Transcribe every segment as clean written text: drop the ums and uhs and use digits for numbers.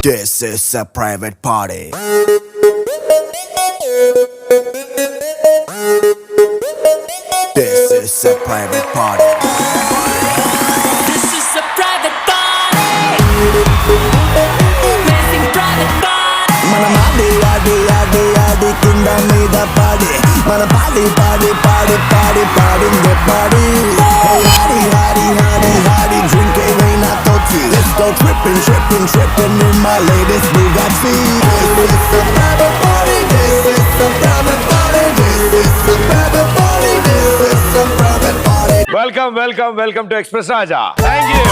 This is a private party. This is a private party. This is a private party. Blazing private party. మన మాడి ఆడి ఆడి ఆడి కింద మీద పాడి మన పాడి పాడి పాడి పాడి పాడిందే పాడి హాడి హాడి హాడి హాడి డ్రింక్ ఏమైనా తోచి Let's go tripping tripping tripping in my latest Bugatti. This is a private party. This is a private party. This is a private party. This is a private party. Welcome to Express Raja. Thank you.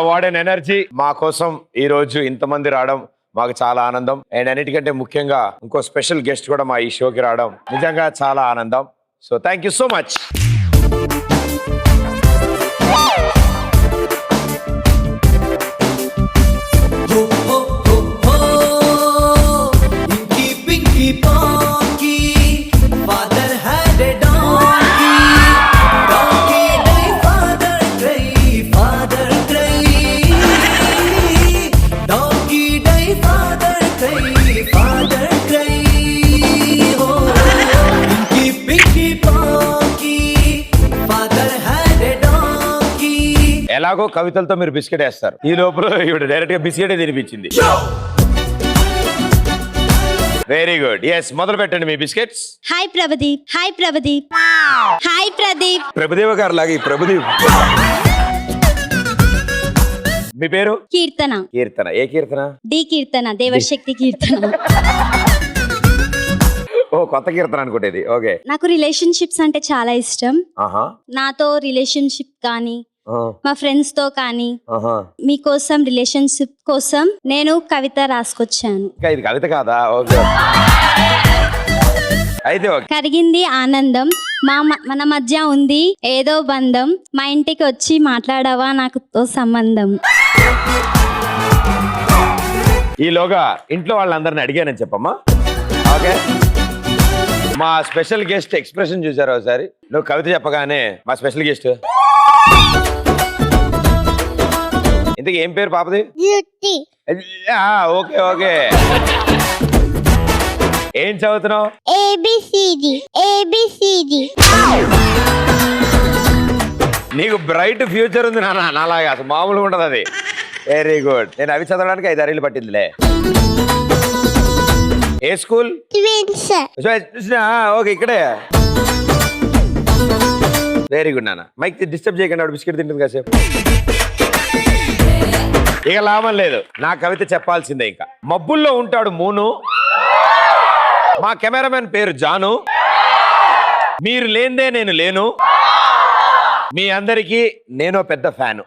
What N energy. మా కోసం ఈ రోజు ఇంతమంది రావడం మాకు చాలా ఆనందం. And అన్నిటికంటే ముఖ్యంగా ఇంకో స్పెషల్ గెస్ట్ కూడా మా ఈ షోకి రావడం నిజంగా చాలా ఆనందం. So thank you so much. ఎలాగో కవితలతో మీరు బిస్కెట్ వేస్తారు, ఈ లోపల ఇవి డైరెక్ట్ గా బిస్కెటే తినిపించింది. Very good. ఎస్, మొదలు పెట్టండి మీ biscuits. Hi Pradeep. Hi Pradeep. Hi Pradeep. Prabhudeva garu లాగా ఈ ప్రభుదేవ్. మీ పేరు? కీర్తన. కీర్తన. ఏ కీర్తన? డి కీర్తన, దేవశక్తి కీర్తన. ఓ, కొత్త కీర్తన అనుకుంటేది. ఓకే. నాకు రిలేషన్షిప్స్ అంటే చాలా ఇష్టం. నాతో రిలేషన్షిప్ కానీ మా ఫ్రెండ్స్ తో కానీ మీకోసం రిలేషన్షిప్ కోసం నేను కవిత రాసుకొచ్చాను. ఇది కవిత కాదా? ఓకే. అయితే కరిగింది ఆనందం మన మధ్య ఉంది ఏదో బంధం, మా ఇంటికి వచ్చి మాట్లాడవా నాకుతో సంబంధం. ఈలోగా ఇంట్లో వాళ్ళందరిని అడిగానని చెప్పమ్మా. ఓకే. మా స్పెషల్ గెస్ట్ ఎక్స్ప్రెషన్ చూసారా ఒకసారి? నువ్వు కవిత చెప్పగానే మా స్పెషల్ గెస్ట్ ఇంతకీ ఏం పేరు పాపది? Okay okay. ఏం చదువుతున్నావు? నీకు బ్రైట్ ఫ్యూచర్ ఉంది నాన్న, నాలాగా అసలు మామూలుగా ఉండదు అది. Very good. నేను అవి చదవడానికి 5 అరేళ్ళు పట్టిందిలే. ఏ స్కూల్? ఓకే, ఇక్కడే. వెరీ గుడ్ నాన్న. మైక్ డిస్టర్బ్ చేయకండి, ఆవిడ బిస్కెట్ తింటుంది కాసేపు. ఇక లాభం లేదు, నా కవిత చెప్పాల్సిందే. ఇంకా మబ్బుల్లో ఉంటాడు మూను, మా కెమెరామెన్ పేరు జాను, మీరు లేందే నేను లేను, మీ అందరికీ నేనో పెద్ద ఫ్యాను.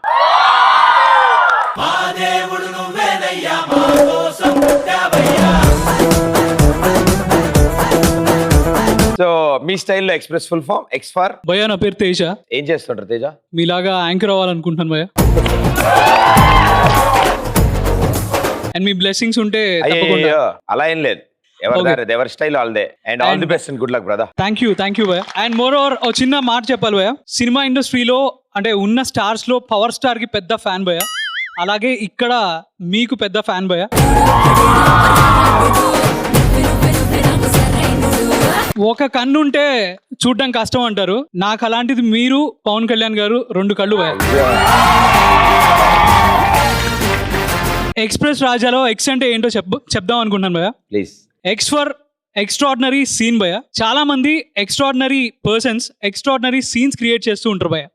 సో మీ స్టైల్లో express full form X for? భయ్యా, నా పేరు తేజ. ఏం చేస్తుంటారు తేజ? మీలాగా యాంకర్ అవ్వాలనుకుంటున్నాను భయ్యా. అండ్ మీ బ్లెస్సింగ్స్ ఉంటే అలా ఏం లేదు, ఎవరి స్టైల్ వాళ్ళదే. And all the best and good luck brother. Thank you భయ్యా. అండ్ మోర్ ఓవర్ ఒక చిన్న మాట చెప్పాలి భయ్యా. సినిమా ఇండస్ట్రీలో అంటే ఉన్న స్టార్స్ లో పవర్ స్టార్ కి పెద్ద ఫ్యాన్ భయ్యా, అలాగే ఇక్కడ మీకు పెద్ద ఫ్యాన్ భయ్యా. ఒక కన్ను ఉంటే చూడడం కష్టం అంటారు, నాకు అలాంటిది మీరు పవన్ కళ్యాణ్ గారు 2 కళ్ళు భయ్యా. ఎక్స్ప్రెస్ రాజాలో ఎక్స్ అంటే ఏంటో చెప్దాం అనుకుంటున్నాను భయ్యా. Please. X for extraordinary scene భయ్యా. చాలా మంది extraordinary persons extraordinary scenes create చేస్తూ ఉంటారు భయ్యా.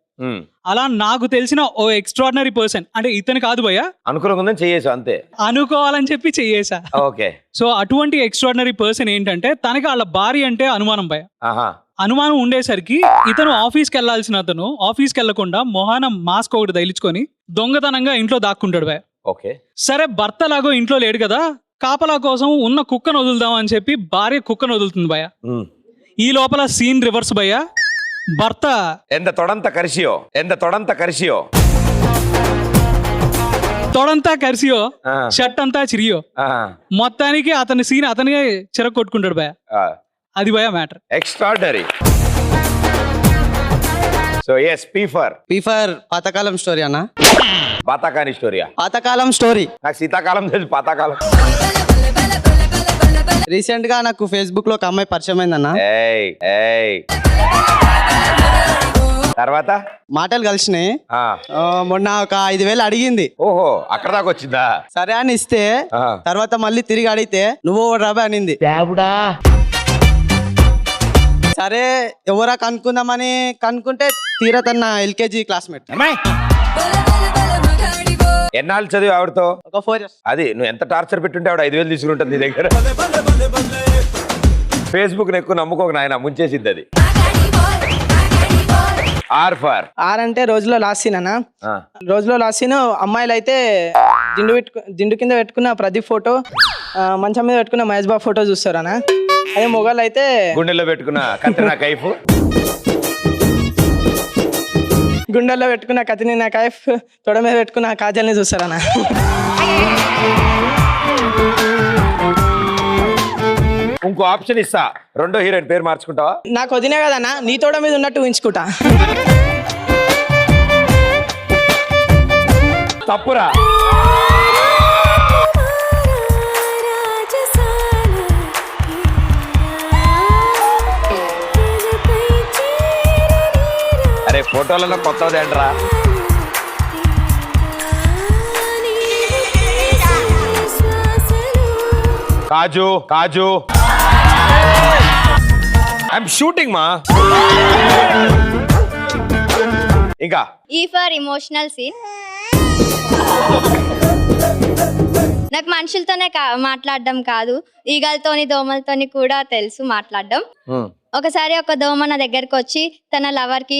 అలా నాకు తెలిసిన ఓ ఎక్స్ట్రాడినరీ పర్సన్, అంటే ఇతను కాదు భయ్యా, అనుకోవాలని చెయ్యేసా, అంతే అనుకోవాలని చెప్పి చెయ్యేసా. ఓకే. సో అటువంటి ఎక్స్ట్రాడినరీ పర్సన్ ఏంటంటే తనకి వాళ్ళ భార్య అంటే అనుమానం భయ్యా. అనుమానం ఉండేసరికి ఇతను ఆఫీస్కి వెళ్లాల్సిన అతను ఆఫీస్కి వెళ్లకుండా మొహాన మాస్క్ ఒకటి తగిలించుకొని దొంగతనంగా ఇంట్లో దాక్కుంటాడు భయ్యా. ఓకే. సరే, భర్త లాగో ఇంట్లో లేడు కదా, కాపలా కోసం ఉన్న కుక్కను వదులుదాం అని చెప్పి భార్య కుక్కను వదులుతుంది భయ్యా. ఈ లోపల సీన్ రివర్స్ భయ్యా. భర్త తొడంత కరిసియో తొడంతా కరిసియో షర్ట్ అంతా చిరియో, మొత్తానికి అతని సీన్ అతనే చిరగ కొట్టుకుంటాడు భయ్యా. అది భయ్యా మ్యాటర్. ఎక్స్ట్రాడినరీ. సో ఎస్ పీఫర్ పీఫర్ పాతకాలం స్టోరీ అన్న. పాతాకాని స్టోరీయా? పాతకాలం స్టోరీ. నాకు శీతాకాలం తెలుసు, పాతాకాలం. రీసెంట్ గా నాకు ఫేస్బుక్ లో ఒక అమ్మాయి పరిచయం అయిందన్న. ఏయ్ ఏయ్ తర్వాత మాటలు కలిసినాయి. ఆ. మొన్న ఒక 5,000 అడిగింది. ఓహో అక్కడ దాకా వచ్చిందా? సరే అని ఇస్తే ఆ. తర్వాత మళ్ళీ తిరిగి అడిగితే నువ్వు రాబే అనింది. సరే ఎవరా కనుక్కుందామని కనుక్కుంటే తీరా తన LKG క్లాస్మేట్. ఎన్నాళ్ళు చదివి ఆవిడతో? ఒక 4 years. అది నువ్వు ఎంత టార్చర్ పెట్టుంటే ఆవిడ 5,000 తీసుకుంటుంది నీ దగ్గర. ఫేస్బుక్ ఎక్కువ నమ్ముకోక నాయన, ముంచేసింది అది. ఆర్ ఫర్ ఆర్ అంటే రోజులో లాస్ట్ సీన్ అన్న. రోజులో లాస్ట్ సీన్ అమ్మాయిలు అయితే దిండు కింద పెట్టుకున్న ప్రదీప్ ఫోటో, మంచం మీద పెట్టుకున్న మహేష్ బాబు ఫోటో చూస్తారన్న. అదే మొగాళ్ళు అయితే గుండెల్లో పెట్టుకున్న కత్రినా కైఫ్, గుండెల్లో పెట్టుకున్న కత్రినా కైఫ్, తొడ మీద పెట్టుకున్న కాజల్ని చూస్తారన్న. ఇంకో ఆప్షన్ ఇస్తా, రెండో హీరోయిన్ పేరు మార్చుకుంటావా? నాకు వదినే కదన్న, నీ తోడ మీద ఉన్నట్టు ఊహించుకుంటా. తప్పురా. అరే ఫోటోలలో కొత్తది ఏంట్రా? కాజు కాజు ఐఎమ్ షూటింగ్ మా. ఇంకా ఈ ఫర్ ఇమోషనల్ సీన్. నాకు మనుషులతోనే మాట్లాడడం కాదు, ఈగలతోని దోమలతోని కూడా తెలుసు మాట్లాడడం. ఒకసారి ఒక దోమ నా దగ్గరకు వచ్చి తన లవర్ కి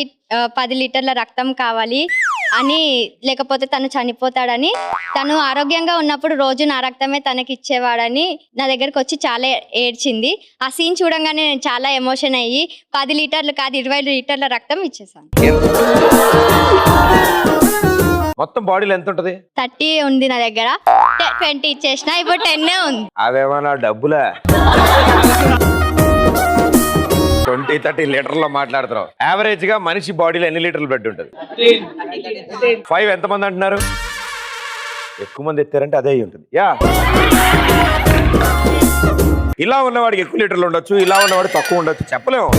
10 లీటర్ల రక్తం కావాలి అని, లేకపోతే తను చనిపోతాడని, తను ఆరోగ్యంగా ఉన్నప్పుడు రోజు నా రక్తమే తనకి ఇచ్చేవాడని నా దగ్గరకు వచ్చి చాలా ఏడ్చింది. ఆ సీన్ చూడంగానే నేను చాలా ఎమోషన్ అయ్యి 10 లీటర్లు కాదు 20 లీటర్ల రక్తం ఇచ్చేసాను. మొత్తం బాడీలో ఎంత ఉంటది? 30 ఉంది నా దగ్గర, 20 ఇచ్చేసిన, ఇప్పుడు 10 ఉంది. అవేమన్నా డబ్బులా? 20-30 లీటర్లో మాట్లాడుతున్నావు. యావరేజ్ గా మనిషి బాడీలో ఎన్ని లీటర్లు బ్లడ్ ఉంటుంది? 5 ఎంతమంది అంటున్నారు? ఎక్కువ మంది ఎత్తారంటే అదే అయి ఉంటుంది. యా, ఇలా ఉన్నవాడికి ఎక్కువ లీటర్లు ఉండొచ్చు, ఇలా ఉన్నవాడికి తక్కువ ఉండొచ్చు, చెప్పలేము.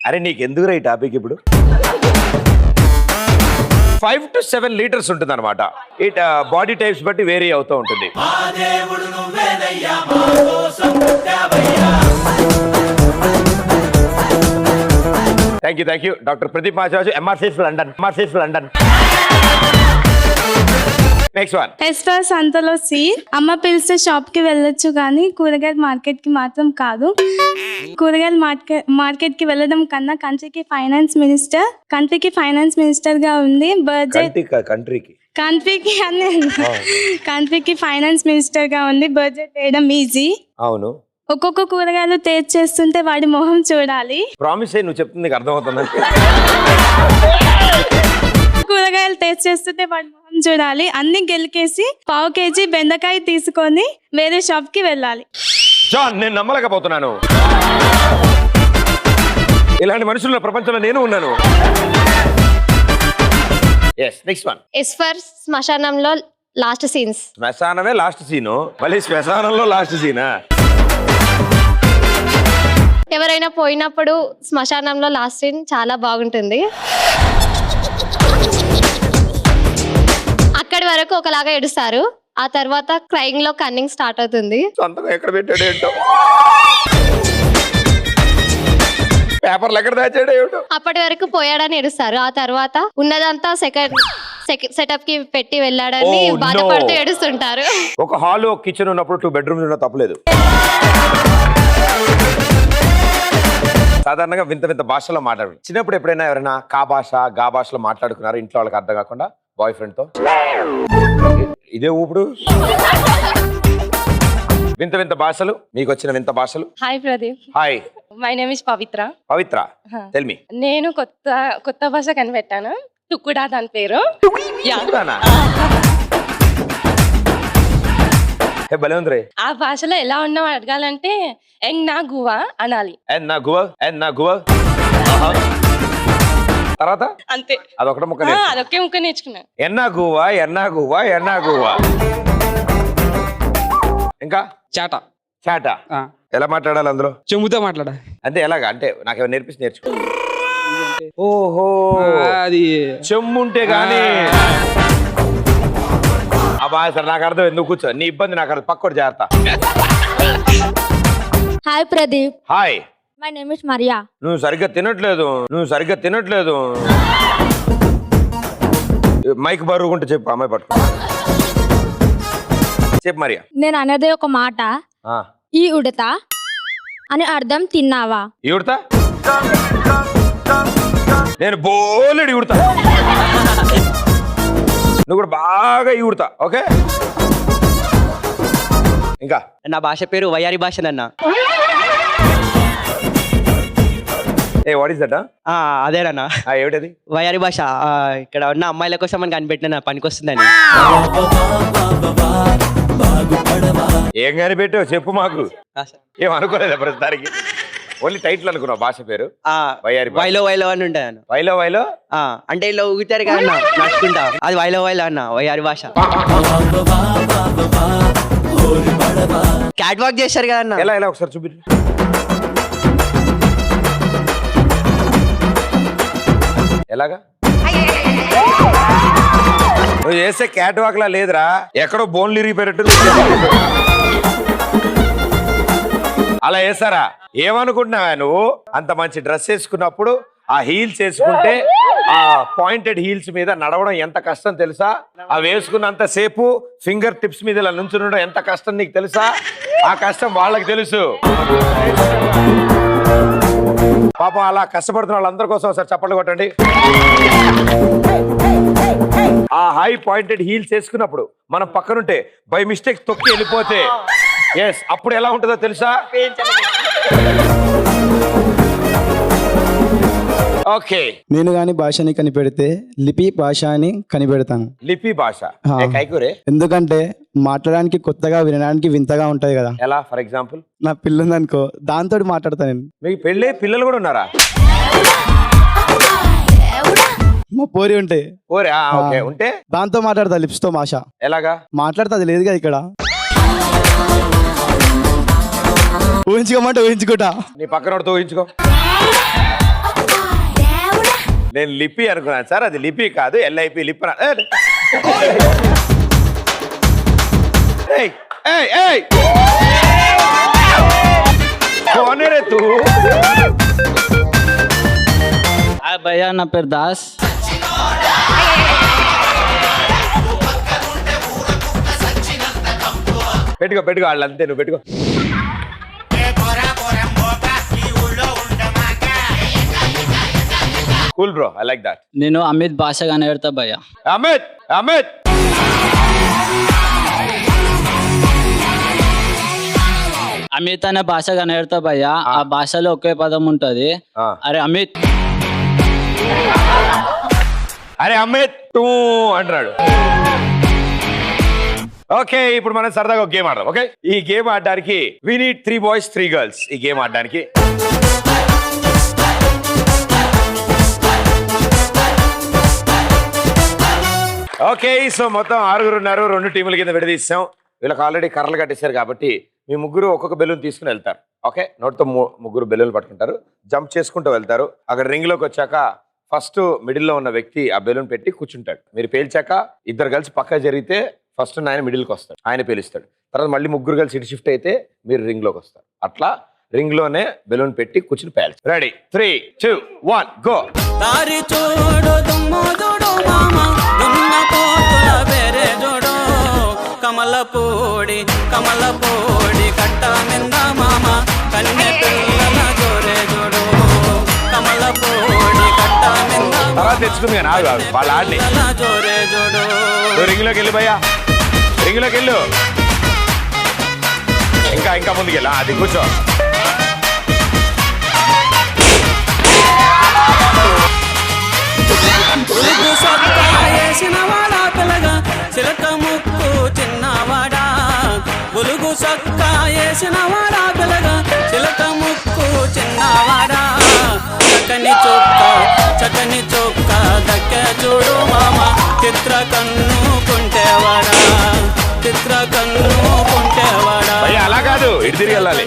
అరే నీకు ఎందుకురా ఈ టాపిక్ ఇప్పుడు? 5 to 7 లీటర్స్ ఉంటుంది అనమాట. ఇట్ బాడీ టైప్స్ బట్టి వేరీ అవుతూ ఉంటుంది. Thank you doctor Pradeep Macharaju, MRCS London. Next one. ఎస్టర్ సంతలో సీన్. అమ్మ పిలిస్తే షాప్ కి వెళ్ళొచ్చు కానీ కూరగాయల మార్కెట్ కి మాత్రం కాదు. కూరగాయల మార్కెట్ కి వెళ్ళడం కన్నా కంట్రీకి ఫైనాన్స్ మినిస్టర్ గా ఉంది. కంట్రీకి ఫైనాన్స్ మినిస్టర్ గా ఉంది. బడ్జెట్ వేయడం ఈజీ. అవును. ఒక్కొక్క కూరగాయలు టేస్ట్ చేస్తుంటే వాడి మొహం చూడాలి. ప్రామిస్ అయ్యి నువ్వు చెప్తుంది అర్థమవుతుంది. కూరగాయలు టేస్ట్ చేస్తుంటే వాడి మొహం చూడాలి. అన్ని గెలికేసి 1/2 kg బెండకాయ తీసుకొని వేరే షాప్ కి వెళ్ళాలి. జాన్, నేను నమ్మలేకపోతున్నాను. ఇలాంటి మనుషుల ప్రపంచంలో నేను ఉన్నాను. Next one. ఎస్ ఫర్ శ్మశానంలో లాస్ట్ సీన్స్. శ్మశానమే లాస్ట్ సీను, మళ్ళీ శ్మశానంలో లాస్ట్ సీనా? ఎవరైనా పోయినప్పుడు శ్మశానంలో లాస్ట్ సీన్ చాలా బాగుంటుంది. అక్కడి వరకు ఒకలాగా ఏడుస్తారు, ఆ తర్వాత క్రైయింగ్ లో కన్నింగ్ స్టార్ట్ అవుతుంది. సొంతంగా ఎక్కడ పెట్టాడు ఏంటో, పేపర్లు ఎక్కడ దాచాడు ఏమిటో. అప్పటి వరకు పోయాడని ఏడుస్తారు, ఆ తర్వాత ఉన్నదంతా సెటప్ కి పెట్టి వెళ్ళాడని బాధపడుతూ ఏడుస్తుంటారు. ఒక హాల్, ఒక కిచెన్ ఉన్నప్పుడు 2 bedrooms ఉన్నా తప్పలేదు. సాధారణంగా వింత భాషలో మాట్లాడు. చిన్నప్పుడు ఎప్పుడైనా ఎవరైనా కా భాష గా భాషలో మాట్లాడుకున్నారు ఇంట్లో వాళ్ళకి అర్థం కాకుండా బాయ్ ఫ్రెండ్ తో? ఇదే ఊపుడు. వింత భాషలు, మీకు వచ్చిన వింత భాషలు. Hi Pradeep. Hi, my name is Pavitra. Tell me. నేను కొత్త భాష కనిపెట్టాను, టుక్కుడా దాని పేరు. ఆ భాషలో ఎలా ఉన్నావు అడగాలంటే ఎంగ్ నా గువా అనాలి. ఎన్ నా గువా తర్వాత అంతే. అదొకటి ముక్క అదొకే ముక్క నేర్చుకున్నా. ఎన్నా గువ్వా ఎన్నా గువ్వా ఎన్నా గువ్వా. ఇంకా చాట. చాట ఎలా మాట్లాడాలి అందులో? చెంబుతో మాట్లాడ. అంటే ఎలాగా? అంటే నాకు నేర్పిస్తే నేర్చుకో. ఓహో అది చెమ్ముంటే గానీ అబ్బా సార్ నాకు అర్థం. ఎందుకు కూర్చో, నీ ఇబ్బంది నాకు అర్థం. పక్కోటి జాగ్రత్త. Hi Pradeep. Hi. My name is Mariya. నువ్వు సరిగ్గా తినట్లేదు. మైక్ బరువుకుంటే చెప్పు, అమ్మాయి పట్టుకో. చెప్పు మరియా. నేను అనేది ఒక మాట, ఈ ఉడత అని అర్థం తిన్నావా? ఈ ఉడతా? నేను బోలెడు ఉడతా. నువ్వు కూడా బాగా ఈ ఉడతా. ఓకే. ఇంకా నా భాష పేరు వయ్యారి భాషనన్నా. ఏ వాట్ ఇస్ దట్? అదేనన్నా. ఏమిటది? వయ్యారి భాష. ఇక్కడ ఉన్న అమ్మాయిల కోసం అని కనిపెట్టిన పనికొస్తుందని. ఏం కనిపెట్టావు చెప్పు మాకు. ఏం అనుకోలేదా ప్రస్తుతానికి? ఓన్లీ టైటిల్ అనుకున్నావు భాష పేరు? వైలో వైలో అని ఉంటాయి. వైలో వైలో అంటే ఇలా ఊగుతారు కదా నడుచుకుంటా, అది వైలో వైలో అన్న వయ్యారి భాష. క్యాట్ వాక్ చేస్తారు కదన్నా. ఎలా ఎలా ఒకసారి చూపి. ఎలాగా? నువ్వు చేస్తే క్యాట్ వాక్ లా లేదురా, ఎక్కడో బోన్లు ఇరిగిపోయేటట్టు. అలా వేస్తారా? ఏమనుకుంటున్నావా నువ్వు? అంత మంచి డ్రెస్ వేసుకున్నప్పుడు ఆ హీల్స్ వేసుకుంటే ఆ పాయింటెడ్ హీల్స్ మీద నడవడం ఎంత కష్టం తెలుసా? అవి వేసుకున్నంత సేపు ఫింగర్ టిప్స్ మీద ఇలా నుంచుండడం ఎంత కష్టం నీకు తెలుసా? ఆ కష్టం వాళ్ళకి తెలుసు. పాపం అలా కష్టపడుతున్న వాళ్ళందరి కోసం ఒకసారి చప్పట్లు కొట్టండి. ఆ హై పాయింటెడ్ హీల్స్ వేసుకున్నప్పుడు మనం పక్కనుంటే బై మిస్టేక్ తొక్కి వెళ్ళిపోతే ఎస్ అప్పుడు ఎలా ఉంటుందో తెలుసా? ఓకే. నేను గాని భాషని కనిపెడితే లిపి భాష అని కనిపెడతాను. లిపి భాష ఎందుకంటే మాట్లాడడానికి కొత్తగా, వినడానికి వింతగా ఉంటది కదా. ఎలా? ఫర్ ఎగ్జాంపుల్ నా పిల్ల ఉందనుకో, దాంతో మాట్లాడతాను నేను. మీకు పెళ్ళి పిల్లలు కూడా ఉన్నారా? మా పోరి ఉంటే ఉంటే దాంతో మాట్లాడతా, లిప్స్ తో భాష. ఎలాగా మాట్లాడతా? అది లేదు కదా ఇక్కడ. ఊహించుకోమంటే ఊహించుకుంటా. నీ పక్కనోడితో ఊహించుకో. నేను లిపి అనుకున్నాను సార్, అది లిపి కాదు, ఎల్ఐపి లిప్. భయ్యా నా పేరు దాస్. పెట్టుకో పెట్టుకో, వాళ్ళు అంతే, నువ్వు పెట్టుకో. Cool bro, I like that. నేను అమిత్ భాష కనిపెడతా భయ్యా. అమిత్ అమిత్ అమిత్ అనే భాష కనిపెడతా భయ్యా. ఆ భాషలో ఒకే పదం ఉంటది. అరే అమిత్, అరే అమిత్ టూ అంటున్నాడు. ఓకే, ఇప్పుడు మనం సరదాగా ఒక గేమ్ ఆడదాం. ఓకే, ఈ గేమ్ ఆడడానికి వి నీడ్ 3 boys 3 girls. ఈ గేమ్ ఆడడానికి ఓకే. సో మొత్తం 6 ఉన్నారు, 2 టీముల కింద విడదీసాం. వీళ్ళకి ఆల్రెడీ కర్రలు కట్టేశారు కాబట్టి మీ ముగ్గురు ఒక్కొక్క బెలూన్ తీసుకుని వెళ్తారు. ఓకే, నోట్తో ముగ్గురు బెలూన్లు పట్టుకుంటారు, జంప్ చేసుకుంటూ వెళ్తారు. అక్కడ రింగ్ లోకి వచ్చాక ఫస్ట్ మిడిల్లో ఉన్న వ్యక్తి ఆ బెలూన్ పెట్టి కూర్చుంటాడు. మీరు పేల్చాక ఇద్దరు కలిసి పక్క జరిగితే ఫస్ట్ ఆయన మిడిల్కి వస్తాడు, ఆయన పేలుస్తాడు. తర్వాత మళ్ళీ ముగ్గురు కలిసి ఇటు షిఫ్ట్ అయితే మీరు రింగ్ లోకి వస్తారు. అట్లా రింగ్ లోనే బెలూన్ పెట్టి కూర్చుని పేల్చు. రెడీ? 3, 2, 1 గో. కమలపూడి కమలపూడి కట్ట మింద మామ కన్నె పిల్లల జోరే జోడు కమలపూడి కట్ట మింద తర్వాత తెచ్చుకుంది కానీ వాళ్ళు ఆడి జోరే జోడు. రింగ్ లోకి వెళ్ళి భయ్యా, రింగ్ లోకి వెళ్ళు. ఇంకా ఇంకా ముందుకు వెళ్ళా, అది కూర్చో. చిలక ముక్కు చిన్నవాడా బులుగు సక్క వేసిన వాడా పిల్లగా చిలక ముక్కు చిన్నవాడా చక్కని చిత్ర కన్ను కుంటేవాడా చిత్ర కన్ను కుంటేవాడా భయ్యా అలా కాదు, ఇటు తిరిగి వెళ్ళాలి.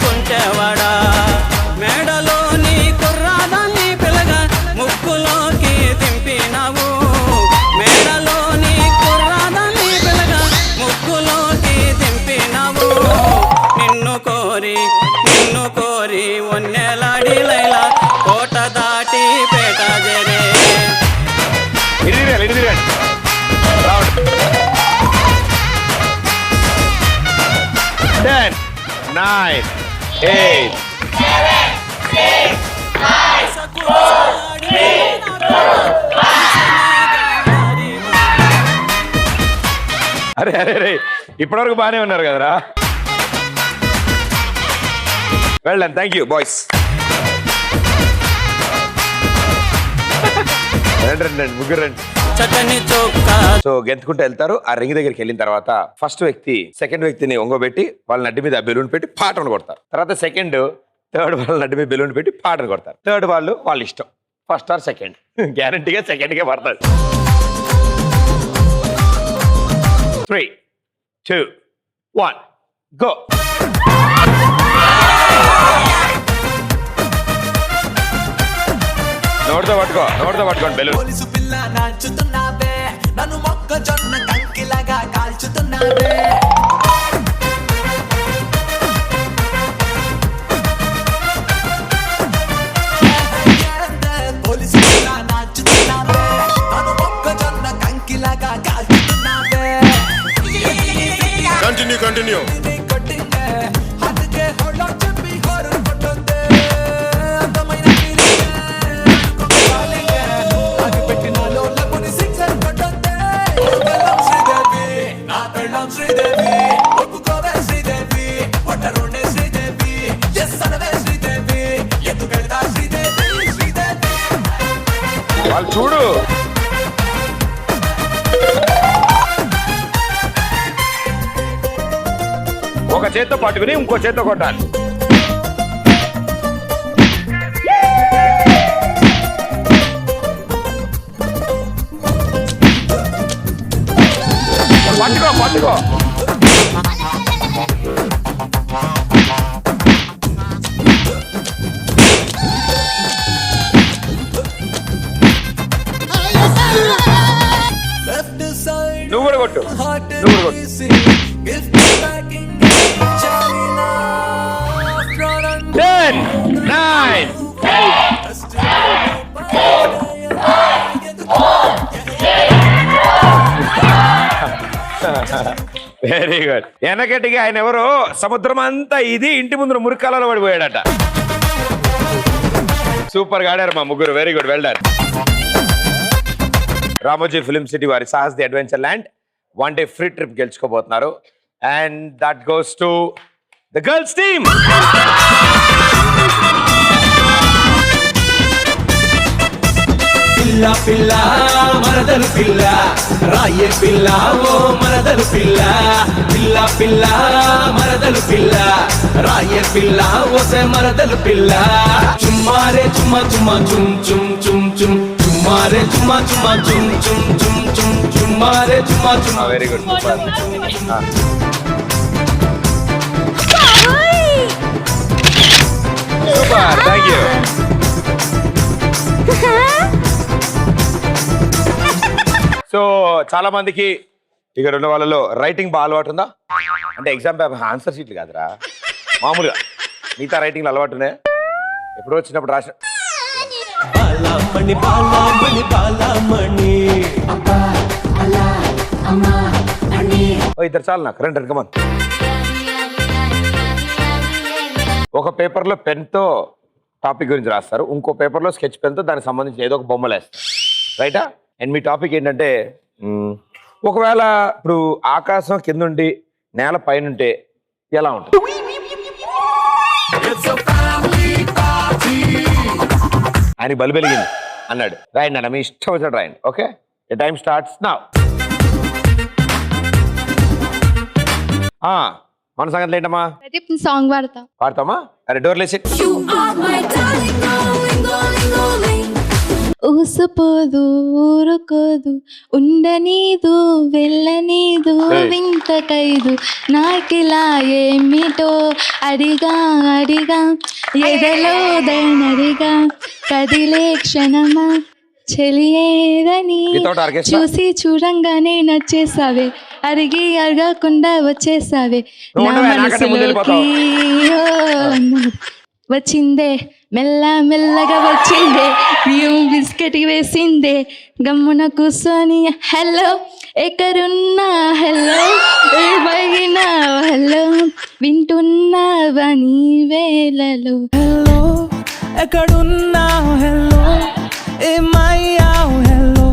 కొంటేవాడా మేడలోని కుర్రాదాన్ని పిల్లగా ముక్కులోకి దింపినావు మేడలోని కుర్రాదాన్ని పిల్లగా ముక్కులోకి దింపినావు నిన్ను కోరి ఒన్నెలాడి లైలా కోట దాటి పేట జరే ఇటు తిరగాలి, ఇటు తిరగాలి. రావండి. 10, 9, 8. అరే అరే అరే ఇప్పటివరకు బాగానే ఉన్నారు కదరా. వెళ్ళండి, థ్యాంక్ యూ బాయ్స్. రండి ముగ్గురు రండి. చక్కని చొక్కా సో గెంతుకుంటూ వెళ్తారు. ఆ రింగ్ దగ్గరికి వెళ్ళిన తర్వాత ఫస్ట్ వ్యక్తి సెకండ్ వ్యక్తిని ఒంగోబెట్టి వాళ్ళ నడ్డి మీద బెలూన్ పెట్టి పాటను కొడతారు. తర్వాత సెకండ్ థర్డ్ వాళ్ళ నడ్డి మీద బెలూన్ పెట్టి పాటను కొడతారు. థర్డ్ వాళ్ళ ఇష్టం, ఫస్ట్ ఆర్ సెకండ్. గ్యారంటీగా సెకండ్కే పడతారు. 3, 2, 1 గో. నోటితో పట్టుకోండి బెలూన్. పోలీసు పిల్ల నాచుతున్నావే నన్ను మొక్కజొన్న కంకిలాగా కాల్చుతున్నావే పోలీసు పిల్ల నాచుతున్నావే నన్ను మొక్కజొన్న కంకిలాగా కాల్చుతున్నావే కంటిన్యూ కొట్టిందే అందుకే హోళ్ళో చెప్పి హోరు కొట్టుందే అందమైన శ్రీదేవి ఒప్పుకోవే శ్రీదేవి ఒట్టరుండే శ్రీదేవి ఎస్ అనవే శ్రీదేవి ఎందుకెళ్తా శ్రీదేవి శ్రీదేవి వాళ్ళు చూడు. ఒక చేత్తో పట్టుకుని ఇంకో చేత్తో కొట్టాలి. పట్టుకో నువ్వు కూడా కొట్టు. 10, 9, 8. Very good. వెనకటికి ఆయన ఎవరో సముద్రం అంతా ఇది ఇంటి ముందు మురికాలలో పడిపోయాడట. సూపర్ గా ఆడారు మా ముగ్గురు. Very good, well done. Ramoji film city వారి Sahas the adventure land 1 day free trip గెలుచుకోబోతున్నారు. And that goes to the girls team. పిల్ల పిల్ల మరదలు పిల్ల రాయే పిల్ల ఓ మరదలు పిల్ల పిల్ల పిల్ల మరదలు పిల్ల రాయే పిల్ల ఓసే మరదలు పిల్ల చుమ్మారే చుమ్మ చుమ్మ చుమ్ చుమ్ చుమ్ చుమ్ చుమ్మారే చుమ్మ చుమ్మ చుమ్ చుమ్ చుమ్ చుమ్ చుమ్మారే చుమ్మ చుమ్మ. Very good, super. Super, thank you. So చాలా మందికి ఇక్కడ ఉన్న వాళ్ళలో రైటింగ్ బాగా అలవాటు ఉందా? అంటే ఎగ్జామ్ పేపర్ ఆన్సర్ షీట్లు కాదురా, మామూలుగా మిగతా రైటింగ్లు అలవాటు ఉన్నాయా? ఎప్పుడో వచ్చినప్పుడు రాసిన ఇద్దరు చాలు నాకు. రండి కమన్. ఒక పేపర్లో పెన్తో టాపిక్ గురించి రాస్తారు, ఇంకో పేపర్లో స్కెచ్ పెన్తో దానికి సంబంధించిన ఏదో ఒక బొమ్మలు వేస్తారు, రైటా? అండ్ మీ టాపిక్ ఏంటంటే, ఒకవేళ ఇప్పుడు ఆకాశం కిందుండి నేల పైనుంటే ఎలా ఉంటుంది? ఆయన బలి వెలిగింది అన్నాడు. రాయండి అన్న, మీ ఇష్టం వచ్చాడు రాయండి. Okay, the time starts now. మన సంగతి ఏంటమ్మా? సాంగ్ పాడతాం. పాడతామా? అరే డోర్ లేసి. ఊహ ఊసుపోదు ఊరుకోదు ఉండనీదు వెళ్ళనీదు వింత ఖైదు నాకిలా ఏమిటో అడిగా అడిగా ఎదలో దనడిగా కదిలే క్షణమా చెలియేదని Without orchestra? చూసి చూడంగానే నచ్చేసావే అరిగి అరగకుండా వచ్చేసావే నువ్వు నా ఉండవే, నాకంటే ముందు మనసులోకి ఓ, వచ్చిందే మెల్ల మెల్లగా వచ్చిందే క్రీమ్ బిస్కెట్ వేసిందే గమ్మున కూర్చొని హలో ఎక్కడున్నా హలో ఏమైనా హలో వింటున్నావా నీ వేళలో హలో ఎక్కడున్నా హలో ఏమయ్యావు hello.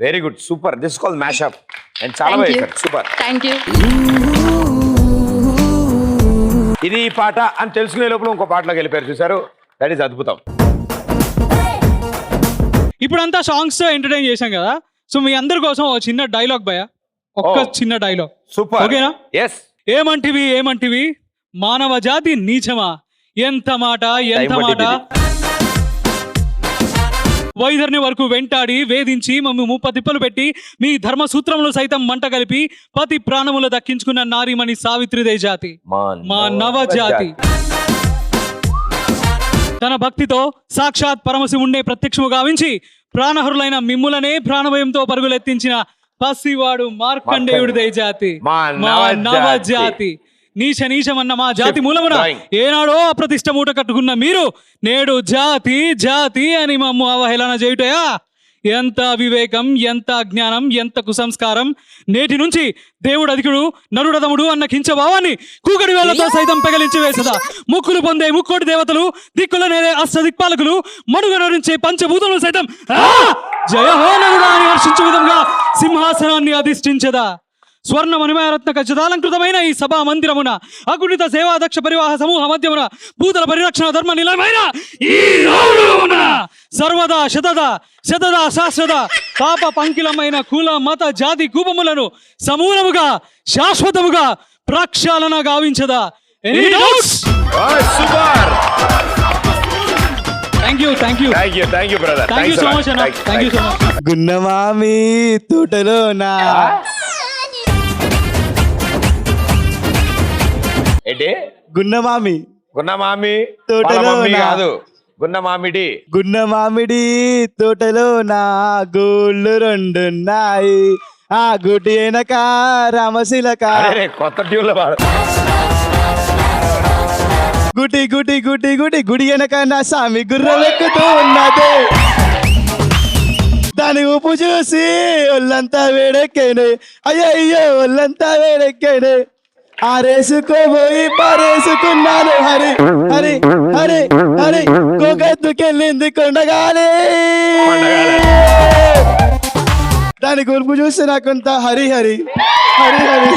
Very good, super. This call mash up and చాలా Thank you. బాగా సూపర్. Thank you. ఇది ఈ పాట అని తెలుసుకునే లోపల ఇంకో పాటలోకి వెళ్ళిపోయారు, చూసారు? దట్ ఈస్ అద్భుతం. ఇప్పుడంతా సాంగ్స్ తో ఎంటర్టైన్ చేశాం కదా, సో మీ అందరి కోసం ఒక చిన్న డైలాగ్ భయ, ఒక్క చిన్న డైలాగ్. సూపర్. ఓకేనా? ఎస్. ఏమంటివి మానవ జాతి నీచమా, ఎంత మాట ఎంత Time మాట, పట్టింది. వైదర్ని వరకు వెంటాడి వేధించి మమ్మ ముప్ప తిప్పలు పెట్టి మీ ధర్మ సూత్రములు సైతం మంట కలిపి పతి ప్రాణములు దక్కించుకున్న నారీమణి సావిత్రిదే జాతి మా నవ జాతి. తన భక్తితో సాక్షాత్ పరమశివుణ్ణే ప్రత్యక్షము గావించి ప్రాణహరులైన మిమ్ములనే ప్రాణభయంతో పరుగులెత్తించిన పసివాడు మార్కండేయుడిదే జాతి మా నవ జాతి. నీచమన్న మా జాతి మూలమున ఏనాడో అప్రతిష్ట మూట కట్టుకున్న మీరు నేడు జాతి జాతి అని మమ్ము అవహేళన చేయుటయా? ఎంత వివేకం, ఎంత అజ్ఞానం, ఎంత కుసంస్కారం. నేటి నుంచి దేవుడు అధికుడు నరుడదముడు అన్న కించభావాన్ని కూకడి వేళ్లతో సైతం పెగలించి వేసదా. ముక్కులు పొందే ముక్కోటి దేవతలు, దిక్కుల నేరే అష్టదిక్పాలకులు, మడుగనరించే పంచభూతములు సైతం జయ హో నరుడా అని హర్షించే విధంగా సింహాసనాన్ని అధిష్ఠించదా. స్వర్ణ మణిమయరత్న ఖచ్చితాలంకృతమైన ఈ సభా మందిరమున అగుణిత సేవాదక్ష పరివాహ సమూహ మధ్యమున భూతల పరిరక్షణ ధర్మ నిలయమైన ఈ రావులమున సర్వదా శతదా శాశ్వత పాప పంకిలమైన కుల మత జాతి కూపములను సమూలముగా శాశ్వతముగా ప్రక్షాళన గావించదా. Any doubts? Super. Thank you brother. Thank you so much అన్న. Thank you so much. గున్నమామి తోటలో నా ఏంటి? గున్నమామి తోటలో తోటలో నా- కాదు, గున్నమామిడి. గున్నమామిడి తోటలో నా గోళ్ళు రెండున్నాయి, ఆ గుటి వెనక రామశిలక అరే, కొత్త ట్యూన్లో పాడు. గుటి గుటి గుటి గుటి గుడి వెనక నా స్వామి గుర్రం ఎక్కుతూ ఉన్నదే, దాని ఉప్పు చూసి ఒళ్ళంతా వేడెక్కేనే, అయ్యో ఒళ్ళంతా వేడెక్కేనే, ఆరేసుకోబోయి పారేసుకున్నాను హరి హరి హరి హరి కోకెత్తుకెళ్ళింది కొండగాలి, దాని గురుపు చూసి నాకంత హరి హరి హరి హరి.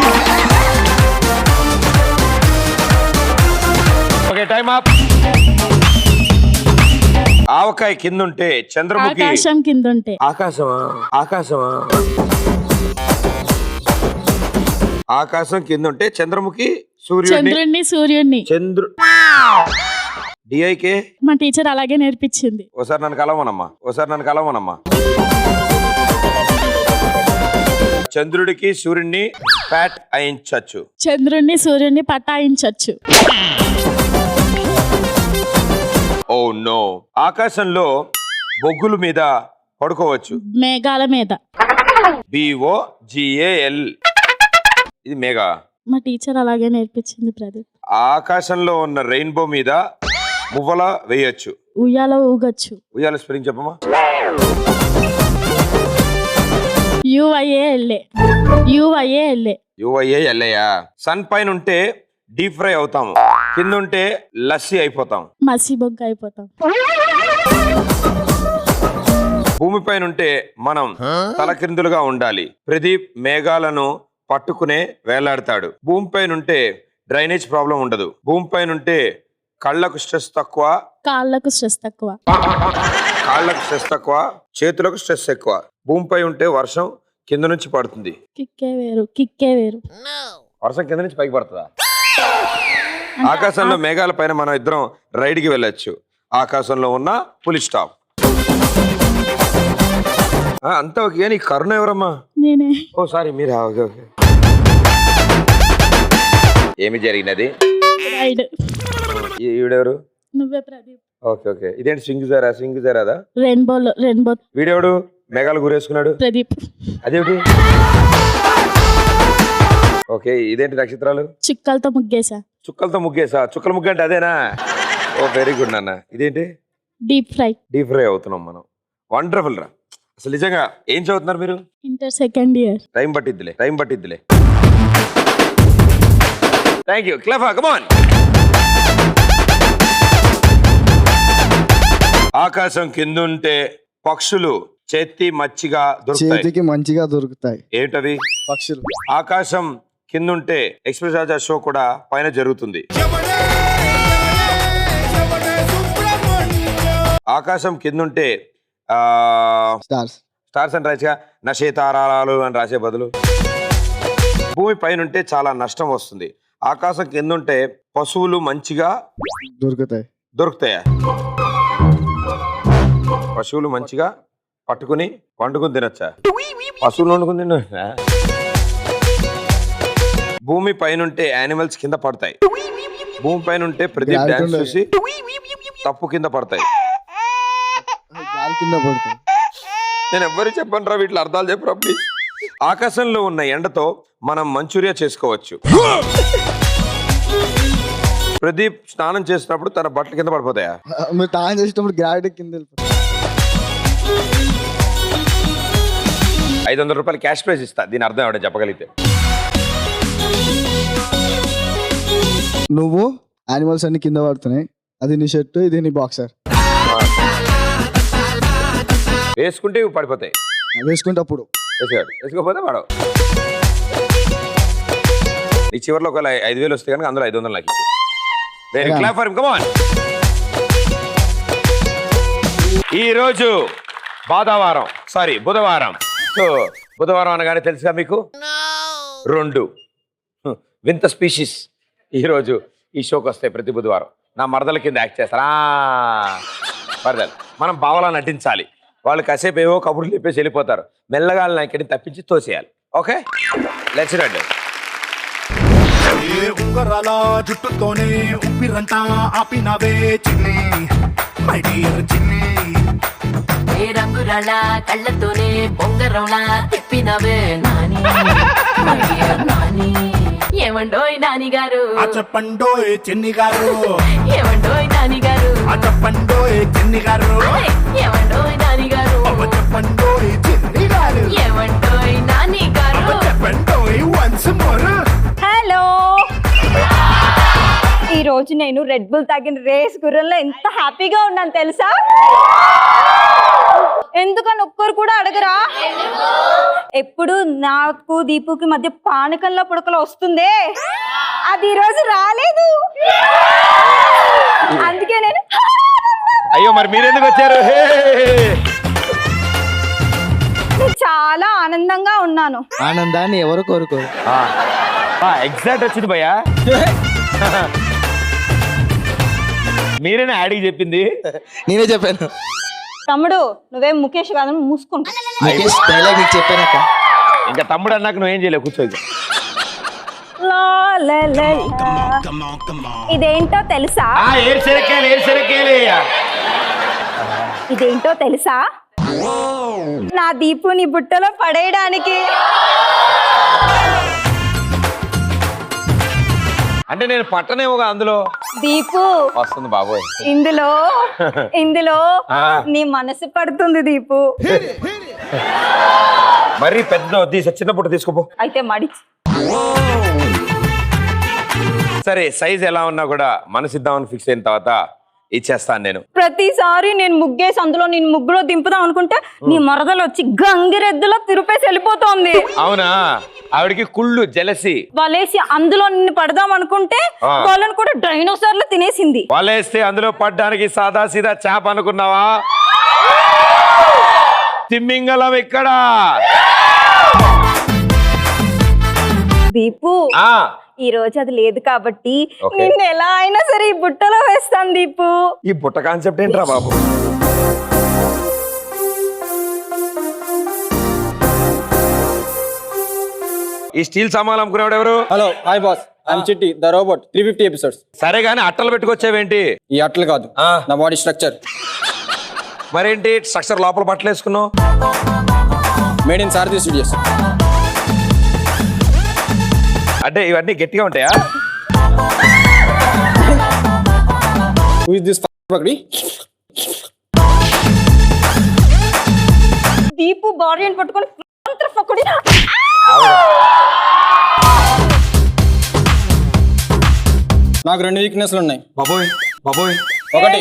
Okay, time up. ఆవకాయ కిందుంటే చంద్రముఖి ఆకాశం కిందుంటే ఆకాశమా ఆకాశం కిందుంటే చంద్రముఖి సూర్యుడిని డిఐకే. మా టీచర్ అలాగే నేర్పించింది. ఓసారి నన్ను కలవనమ్మా. చంద్రుడికి సూర్యుడిని ప్యాట్ అయించచ్చు. చంద్రుడిని సూర్యుడిని పటాయించచ్చు. Oh no. ఆకాశంలో బొగ్గుల మీద పడుకోవచ్చు. మేఘాల మీద. BOGAL. ఇది మేఘా. మా టీచర్ అలాగే నేర్పించింది ప్రదీప్. ఆకాశంలో ఉన్న రెయిన్బో మీద మువ్వల వేయచ్చు. ఉయ్యాల ఊగచ్చు. ఉయ్యాల స్పెల్లింగ్ చెప్పమ్మా. UYALA. సన్ పైన ఉంటే డీప్ ఫ్రై అవుతాము, కింద ఉంటే లస్సీ అయిపోతాం, మసి బొగ్గ అయిపోతాం. భూమి పైన ఉంటే మనం తలకిందులుగా ఉండాలి. ప్రదీప్ మేఘాలను పట్టుకునే వేలాడతాడు. భూమి పైన ఉంటే డ్రైనేజ్ ప్రాబ్లం ఉండదు. భూమి పైన ఉంటే కళ్ళకు స్ట్రెస్ తక్కువ, కాళ్ళకు స్ట్రెస్ తక్కువ, చేతులకు స్ట్రెస్ ఎక్కువ. భూమిపై ఉంటే వర్షం కింద నుంచి పడుతుంది. కిక్కే వేరు. వర్షం కింద నుంచి పైకి పడుతుందా? ఆకాశంలో మేఘాల పైన మనం ఇద్దరం రైడ్కి వెళ్ళొచ్చు. ఆకాశంలో ఉన్న పులి స్టాప్. అంతా ఓకే. నీ కరుణ ఎవరమ్మా? నేనే. ఓ సారీ మీరా? Okay okay. ఏమి జరిగినది? రైడ్. ఈవిడెవరు? నువ్వే ప్రదీప్. Okay okay. ఇదేంటి స్వింగ్ జారాదా? రెయిన్బో. వీడెవడు మేఘాలు గురేసుకున్నాడు? ప్రదీప్. అదేమిటి? ఓకే. ఇదేంటి నక్షత్రాలు? చుక్కలతో ముగ్గేసా. చుక్కల ముగ్గు అంటే అదేనా? ఓ వెరీ గుడ్ నాన్న. ఇదేంటి? డీప్ ఫ్రై అవుతున్నాం మనం. వండర్ఫుల్ రా. అసలు నిజంగా ఏం చదువుతున్నారు మీరు? Inter second year. టైం పట్టిద్దిలే. Thank you. క్లెఫర్ కమ్ ఆన్. ఆకాశం కిందుంటే పక్షులు చేతికి మంచిగా దొరుకుతాయి. ఏంటవి? పక్షులు. ఆకాశం కిందుంటే ఎక్స్ప్రెస్ రాజా షో కూడా పైన జరుగుతుంది. ఆకాశం కిందుంటే స్టార్స్ అని రాసిగా నక్షతారాలు అని రాసే బదులు భూమి పైన ఉంటే చాలా నష్టం వస్తుంది. ఆకాశం కిందుంటే పశువులు మంచిగా దొరుకుతాయా? పశువులు మంచిగా వండుకుని తినొచ్చా? పశువులు వండుకుని తిన. భూమి పైన ఉంటే యానిమల్స్ కింద పడతాయి. భూమి పైన ఉంటే ప్రదీప్ డాన్స్ చూసి తప్పు కింద పడతాయి. నేను ఎవ్వరు చెప్పను రా, వీటిలో అర్థాలు చెప్పరా ప్లీజ్. ఆకాశంలో ఉన్న ఎండతో మనం మంచూరియా చేసుకోవచ్చు. ప్రదీప్ స్నానం చేసినప్పుడు తన బట్టల కింద పడిపోతాయా? మీరు స్నానం చేసేటప్పుడు గ్రావిటీ కింద 500 రూపాయలు క్యాష్ ప్రైజ్ ఇస్తా. దీని అర్థం ఎవడ చెప్పగలిగితే. నువ్వు యానిమల్స్ అన్ని కింద పడుతున్నాయి, అది నీ షర్టు, ఇది నీ బాక్సర్. వేసుకుంటే ఇవి పడిపోతాయి. వేసుకుంటే అప్పుడు వేసుకోపోతే పడవు. ఈ చివరిలో ఒక 5,000 వస్తే కనుక అందులో 500 నాకు ఇచ్చి. ఈరోజు బుధవారం. సో బుధవారం అనగానే తెలుసుగా మీకు 2 వింత స్పీషీస్ ఈరోజు ఈ షోకి వస్తాయి ప్రతి బుధవారం. నా మరదల కింద యాక్ట్ చేస్తారా? మరదలు మనం బావలా నటించాలి. వాళ్ళు కాసేపు ఏవో కబుర్లు చెప్పేసి వెళ్ళిపోతారు. మెల్లగా ఇక్కడి తప్పించి తోసేయాలి. ఓకే, లెట్స్ రండి. ఉంగరాల జుట్టుతోనే ఉప్పిరంతా ఆపినవే చిన్ని, మై డియర్ చిన్ని. ఏ రంగురాళ్ళ కళ్ళతోనే బొంగరంలా తిప్పినవే నాని, నాని. ఏమండోయ్ నాని గారు, చెప్పండోయ్ చిన్ని గారు. ఏమండోయ్ నాని గారు, చెప్పండోయ్ చిన్ని గారు. ఏమండోయ్ నాని గారు, చెప్పండోయ్ చిన్ని గారు. ఏమండోయ్ నాని గారు, చెప్పండోయ్ వన్స్ మోర్. హలో, ఈ రోజు నేను రెడ్ బుల్ తాగిన రేస్ గుర్రంలో ఎంత హ్యాపీగా ఉన్నాను తెలుసా? ఎందుకని ఒక్కరు కూడా అడగరా? ఎప్పుడు నాకు దీపుకి మధ్య పానకంలో పుడకలు వస్తుందే, అది ఈ రోజు రాలేదు. అందుకే నేను అయ్యో మరి మీరెందుకు వచ్చారు? చాలా ఆనందంగా ఉన్నాను. ఆనందాన్ని ఎవరు కోరుకోరు. ఎగ్జాక్ట్ వచ్చింది భయ్యా. మీరేనా యాడికి చెప్పింది? నేనే చెప్పాను. తమ్ముడు నువ్వేం ముఖేష్ కాదని మూసుకుంటా. చెప్పానక్క. ఇంకా తమ్ముడు అన్నాక నువ్వేం చేయలేవు, కూర్చో. ఇదేంటో తెలుసా? ఇదేంటో తెలుసా? నా దీపుని బుట్టలో పడేయడానికి. అంటే నేను పట్టనేమోగా అందులో. దీపు వస్తుంది బాబోయ్. ఇందులో నీ మనసు పడుతుంది దీపు. మరి పెద్ద చిన్నప్పుడు తీసుకోపో. అయితే మడిచి సరే, సైజ్ ఎలా ఉన్నా కూడా మనసిద్దామని ఫిక్స్ అయిన తర్వాత ఇచ్చేస్తాను నేను. ప్రతిసారి నేను ముగ్గేసి అందులో నేను ముగ్గులో దింపుదాం అనుకుంటే నీ మరదలు వచ్చి గంగిరెద్దులో తిరుపేసి వెళ్ళిపోతోంది. అవునా? ఆవిడకి కుళ్ళు జలసి. వాళ్ళేసి అందులో నిన్ను పడదాం అనుకుంటే వాళ్ళని కూడా డైనోసార్లు తినేసింది. వాళ్ళేస్తే అందులో పడ్డానికి సాదా సీదా చాప అనుకున్నావా? తిమ్మింగలం ఇక్కడ. దీపు ఈ రోజు అది లేదు కాబట్టి నిన్ను ఎలా అయినా సరే ఈ బుట్టలో వేస్తాను దీపు. ఈ బుట్ట కాన్సెప్ట్ ఏంట్రా బాబు? ఈ స్టీల్ సామాన్లు అమ్ముకునేవాడు ఎవరు? హలో హాయ్ బాస్ ఐఎమ్ చిట్టి ద రోబోట్ 350 ఎపిసోడ్స్. సరే గానీ అట్టలు పెట్టుకొచ్చావేంటి? ఈ అట్లు కాదు నా బాడీ స్ట్రక్చర్. మరేంటి స్ట్రక్చర్ లోపల బట్టలు వేసుకున్నావు? Made in Sarathi studios. అంటే ఇవన్నీ గట్టిగా ఉంటాయా? హూ ఇస్ దిస్ పకడి? దీపు బాడీ అని పట్టుకొని పక్కడి. నాకు 2 వీక్నెస్లు ఉన్నాయి. బాబోయ్ బాబోయ్. ఒకటి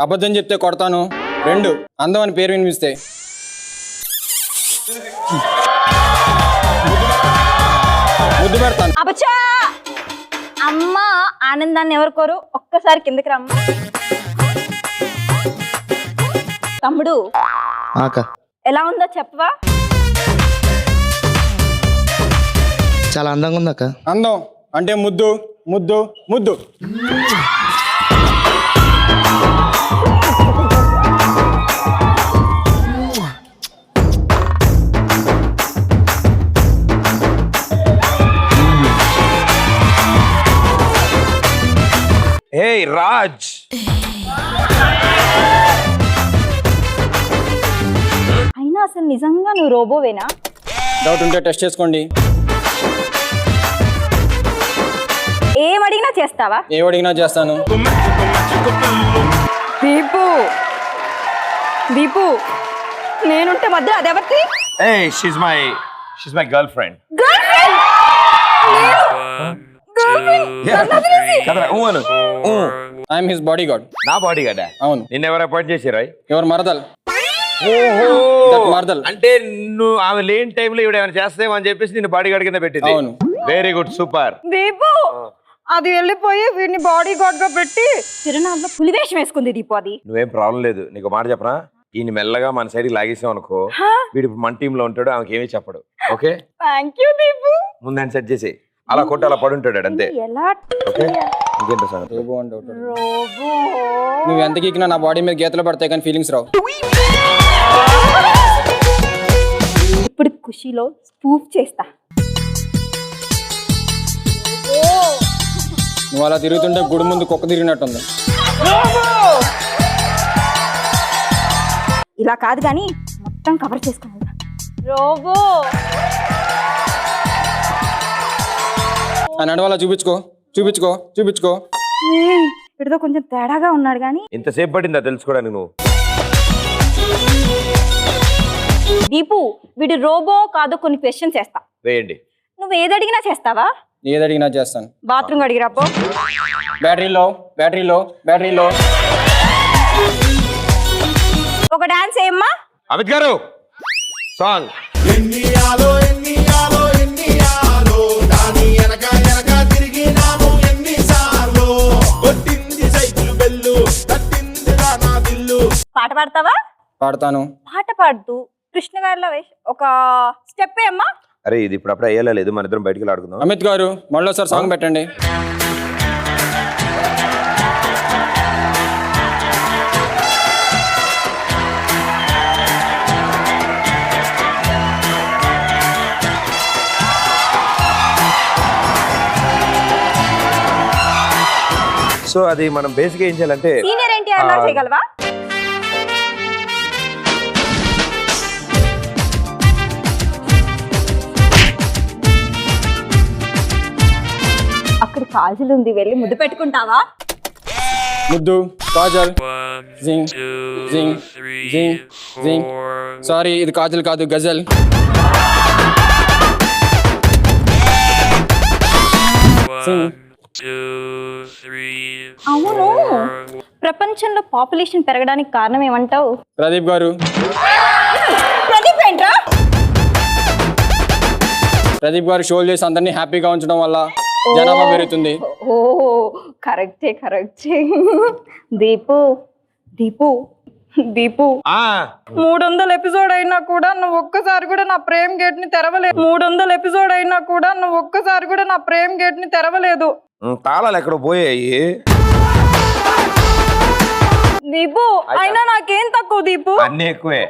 అబద్ధం చెప్తే కొడతాను. 2 అందం అని పేరు వినిపిస్తే ముద్దు పెడతాను. అబచా అమ్మ ఆనందాన్ని ఎవరు కోరు? ఒక్కసారి కిందకి రమ్మ. తమ్ముడు ఎలా ఉందో చెప్పవా? చాలా అందంగా ఉంది అక్క. అందం అంటే ముద్దు ముద్దు ముద్దు. హే రాజ్, అయినా అసలు నిజంగా నువ్వు రోబోవేనా? డౌట్ ఉంటే టెస్ట్ చేసుకోండి. ఏం అడిగినా చేస్తావా? ఏం అడిగినా చేస్తాను. దీపు దీపు నేనుంటే మధ్య అదెవరి? hey she's my girlfriend. కదరా ఊను ఊ. I'm his body guard. నా బాడీ గార్డా? అవును. నిన్న ఎవరు అపాయింట్ చేశారా? ఎవరు మరదల్. మరదల్ అంటే నువ్వు ఆమె లేని టైంలో ఇవిడ ఏమైనా చేస్తామో అని చెప్పేసి నేను బాడీ గార్డ్ కింద పెట్టింది. అవును. Very good super. దీపు అది వెళ్ళిపోయి వీడిని బాడీ గార్డ్ గా పెట్టి చిరునాళ్ళలో పులివేషం వేసుకుంది దీపు. అది నువ్వేం ప్రాబ్లం లేదు. నీకు మాట చెప్పనా, ఈయన మెల్లగా మన సైడ్ లాగేసాం అనుకో, వీడు ఇప్పుడు మన టీమ్ లో ఉంటాడు, ఆమెకి ఏమీ చెప్పడు. Okay thank you Deepu. ముందని సెట్ చేసి అలా కొట్టి అలా పడి ఉంటాడు అంతే. ఎలా ఓకే ఇంకేంటో సంగతి? రోబో నువ్వు ఎంత గీకినా నా బాడీ మీద గీతలు పడతాయి కానీ ఫీలింగ్స్ రావు. ఇప్పుడు ఖుషీలో స్పూఫ్ చేస్తా. నువ్వు అలా తిరుగుతుంటే గుడి ముందు కుక్క తిరిగినట్టుంది. ఇలా కాదు కానీ మొత్తం కవర్ చేసుకోవాలి. రోబో ఆ నడవాలా చూపించుకో చూపించుకో చూపించుకో. వీడితో కొంచెం తేడాగా ఉన్నాడు కానీ. ఇంతసేపు పడిందా తెలుసుకోవడానికి నువ్వు? దీపు వీడు రోబో కాదు కొన్ని క్వశ్చన్స్ చేస్తా. వేయండి. నువ్వు ఏది అడిగినా చేస్తావా? ఏది అడిగినా చేస్తాను. బాత్రూమ్ అడిగిరాపో. బ్యాటరీలో బ్యాటరీలో బ్యాటరీలో. ఒక డాన్స్ ఏమ్మా? అమిత్ గారు సాంగ్. పాట పాడతావా? పాడతాను. పాట పాడుతూ కృష్ణ గారిలో ఒక స్టెప్ ఏమ్మా? అరే ఇది ఇప్పుడు అప్పుడే అయ్యేలా లేదు, మన ఇద్దరం బయటికి ఆడుకుందాం. అమిత్ గారు మళ్ళీ సార్ సాంగ్ పెట్టండి. సో అది మనం బేసిక్ ఏం చేయాలంటే సీనియర్ ఎన్టీఆర్ లా చేయగలవా? అక్కడ కాజల్ ఉంది, వెళ్ళి ముద్దు పెట్టుకుంటావా? ముద్దు కాజల్ జింగ్ జింగ్ జింగ్ జింగ్. సారీ ఇది కాజల్ కాదు గజల్. అవును, ప్రపంచంలో పాపులేషన్ పెరగడానికి కారణం ఏమంటావు? ప్రదీప్ గారు. ప్రదీప్ ఏంట్రా? ప్రదీప్ గారు షోలు చేసి అందరినీ హ్యాపీగా ఉంచడం వల్ల జనాభా పెరుగుతుంది. ఓ కరెక్టే కరెక్టే. దీపు దీపు దీపు 300 ఎపిసోడ్ అయినా కూడా నువ్వు ఒక్కసారి కూడా నా ప్రేమ్ గేట్ ని తెరవలేదు. 300 ఎపిసోడ్ అయినా కూడా నువ్వు ఒక్కసారి కూడా నా ప్రేమ్ గేట్ ని తెరవలేదు. తాళాలు ఎక్కడ పోయాయి? దీపు అయినా నాకేం తక్కువ దీపు? అన్ని ఎక్కువే.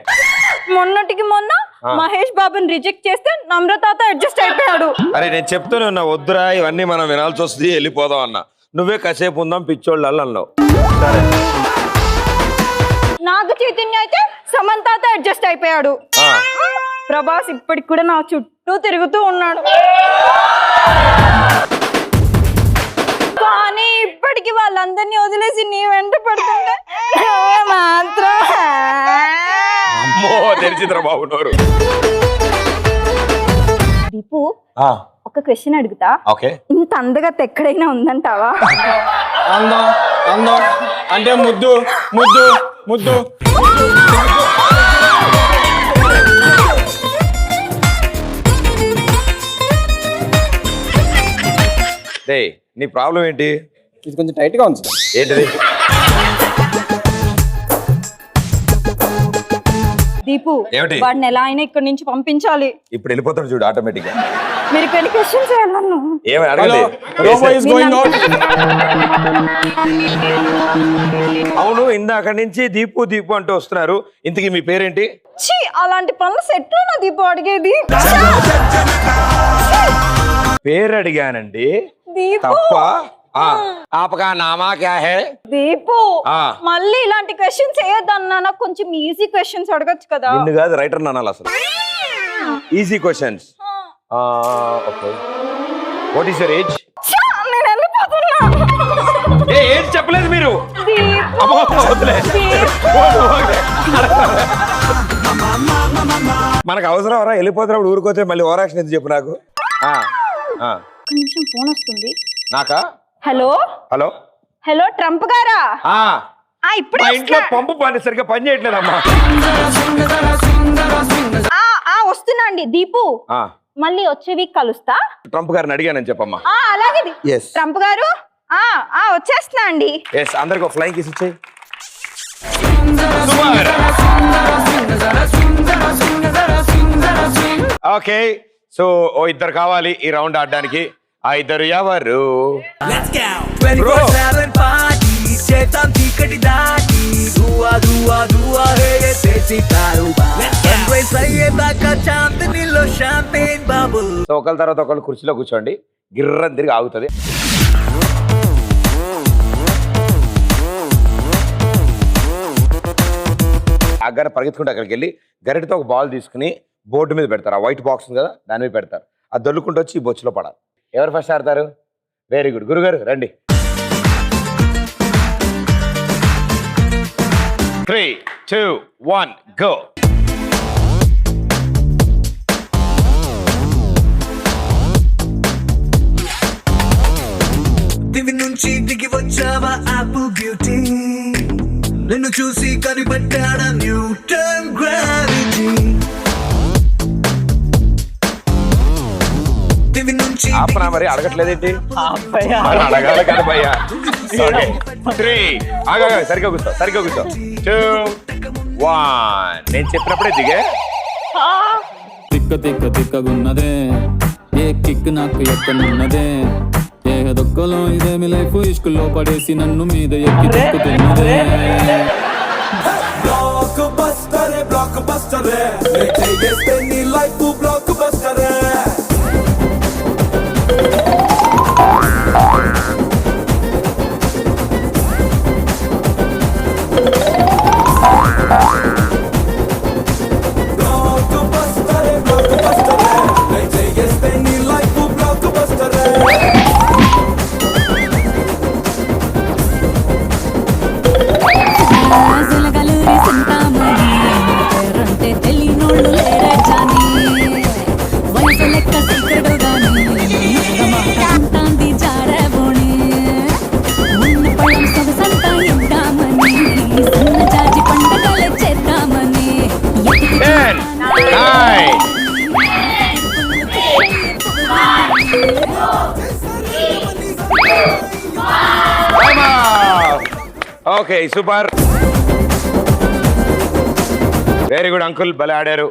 మొన్నటికి మొన్న మహేష్ బాబుని రిజెక్ట్ చేస్తే నమ్రతతో అడ్జస్ట్ అయిపోయాడు. అరే నేను చెప్తూనే ఉన్నా వద్దురా ఇవన్నీ మనం వినాల్సి వస్తుంది వెళ్ళిపోదాం అన్న. నువ్వే కాసేపు ఉందాం పిచ్చోళ్ళు అన్నావు. సరే నాగ చైతన్య అయితే సమంతతో అడ్జస్ట్ అయిపోయాడు. ప్రభాస్ ఇప్పటికి కూడా నా చుట్టూ తిరుగుతూ ఉన్నాడు. కానీ ఇప్పటికి వాళ్ళందరినీ వదిలేసి నీ వెంట పడుతుంటే మాత్రం తెలిసిందిరా బాబు నోరు. దీపు ఒక క్వశ్చన్ అడుగుతా. ఇంత అందగత ఎక్కడైనా ఉందంటావా? అందం అందం అంటే ముద్దు ముద్దు ముద్దు. నీ ప్రాబ్లం ఏంటి? ఇది కొంచెం టైట్ గా ఉంది. ఏంటిది? దీపు వాడిని ఎలా అయినా ఇక్కడ నుంచి పంపించాలి. ఇప్పుడు వెళ్ళిపోతాడు చూడు ఆటోమేటిక్ గా. మీరు కొన్ని క్వశ్చన్స్ చేయాలి నన్ను. ఏమని అడగలే. అవును ఇందాక నుంచి దీపు దీపు అంటూ వస్తున్నారు. ఇంతకీ మీ పేరేంటి? అలాంటి పనులు సెట్ లో నా దీపు అడిగేది. పేరు అడిగానండి. దీపు తప్ప ఆపగా నామా క్యా హై? దీపు మళ్ళీ ఇలాంటి క్వశ్చన్స్ చేయొద్దన్నా. నాకు కొంచెం ఈజీ క్వశ్చన్స్ అడగచ్చు కదా. నిన్ను కాదు రైటర్ అనాలి అసలు. Easy questions. Okay what is your age? నేను వెళ్ళిపోతున్నా. ఏం చెప్పలేదు మీరు. మనకు అవసరం రా వెళ్ళిపోతున్నప్పుడు ఊరుకోతే మళ్ళీ ఓవరాక్షన్ ఎందుకు చెప్పు నాకు. నిమిషం ఫోన్ వస్తుంది నాకా? హలో హలో హలో ట్రంప్ గారా? ఇప్పుడు ఇంట్లో పంపు పని సరిగ్గా పని చేయట్లేదమ్మా. వస్తున్నా అండి దీపు. మళ్ళీ వచ్చే వీక్ కలుస్తా. ట్రంప్ గారిని అడిగానని చెప్పమ్మా. అలాగే ట్రంప్ గారు వచ్చేస్తున్నా అండి. అందరికి ఒక ఫ్లైంగ్ కిస్ ఇచ్చేయి. ఓకే సో ఓ ఇద్దరు కావాలి ఈ రౌండ్ ఆడడానికి. ఆ ఇద్దరు ఎవరు? ఒకళ్ళ తర్వాత ఒకళ్ళు కుర్చీలో కూర్చోండి. గిర్రం తిరిగి ఆగుతుంది. ఆ గర పరిగెత్తుకుంటే అక్కడికి వెళ్ళి గరిటతో ఒక బాల్ తీసుకుని బోర్డు మీద పెడతారు. ఆ వైట్ బాక్స్ ఉంది కదా దాని మీద పెడతారు. అది దొల్లుకుంటూ వచ్చి ఈ బొచ్చులో పడాలి. ఎవరు ఫస్ట్ ఆడతారు? వెరీ గుడ్ గురుగారు రండి. 3, 2, 1 గో. దివి నుంచి దిగి వచ్చావా ఆపిల్ బ్యూటీ, నిన్ను చూసి కనిపెట్టాడా న్యూటన్ గ్రావిటీ. ఆపనా మరి అడగట్లేదేంటి? అడగాలి కదా భయ్యా. 3 సరిగ్గా కూర్చో సరిగ్గా కూర్చో. 2, 1 నేను చెప్పినప్పుడే దిగే. తిక్క తిక్క తిక్కగున్నదే ఏ కిక్ నాకు ఎక్కనున్నదే ఏ దొక్కలో ఇదేమి లైఫ్ ఇష్కుల్లో పడేసి నన్ను మీద ఎక్కి తిక్కుతున్నదే. బ్లాక్ బస్టరే బ్లాక్ బస్టరే చేస్తే నీ లైఫ్ బ్లాక్ బస్టరే. Okay super very good uncle భలే ఆడారు.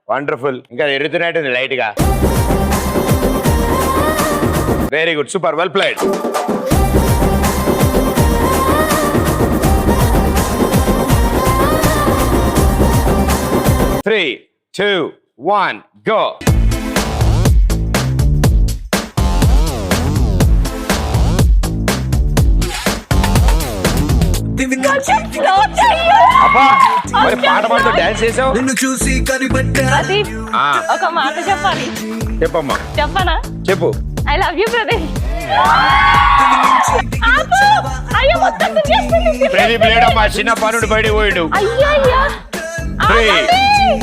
వండర్ఫుల్. ఇంకా ఎరుగుతున్నట్టుంది లైట్ గా. Very good super well played. 3, 2, 1, go. అబ్బా మరి పాట పాడుతూ డాన్స్ చేసావు. నిన్ను చూసి కనిపెట్టా. ప్రదీప్ ఒక మాట చెప్పాలి. చెప్పమ్మా. చెప్పనా? చెప్పు. I love you Pradeep. అయ్యో మొత్తం ప్రదీప్ లేడమ్మా, చిన్న పనుడు బయట పోయాడు. అయ్యా 3,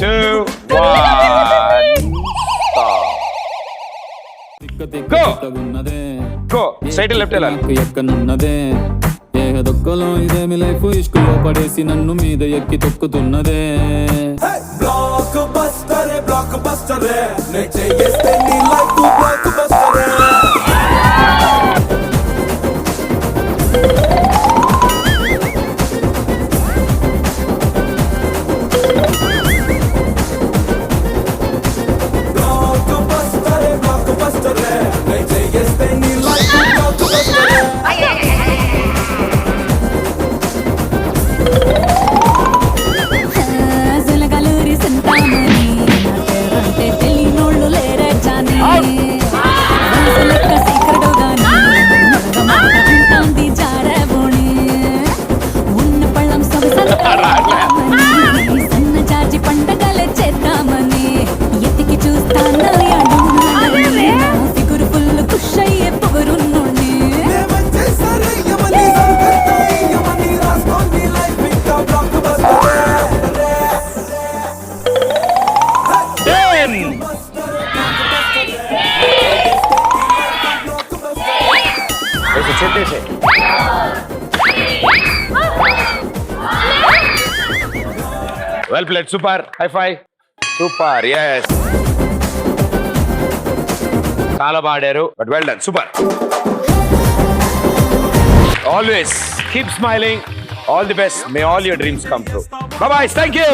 2, 1. గో సైడ్ లెఫ్ట్ వెళ్ళాలి. ఎక్కనున్నదే దొక్కలో ఇదేమి లైఫ్ ఇష్కులో పడేసి నన్ను మీద ఎక్కి తొక్కుతున్నదే. బ్లాక్ బస్టరే బ్లాక్ బస్టరే నే చేస్తే నీ లైఫ్ బ్లాక్ బస్టరే. బ్లాక్ బస్టరే బ్లాక్ బస్టరే నే చేస్తే నీ లైఫ్ బ్లాక్ బస్టరే. Well played, super. High five. Super, yes. చాలా బాడారు, but well done, super. Always keep smiling. All the best. May all your dreams come true. Bye bye. Thank you.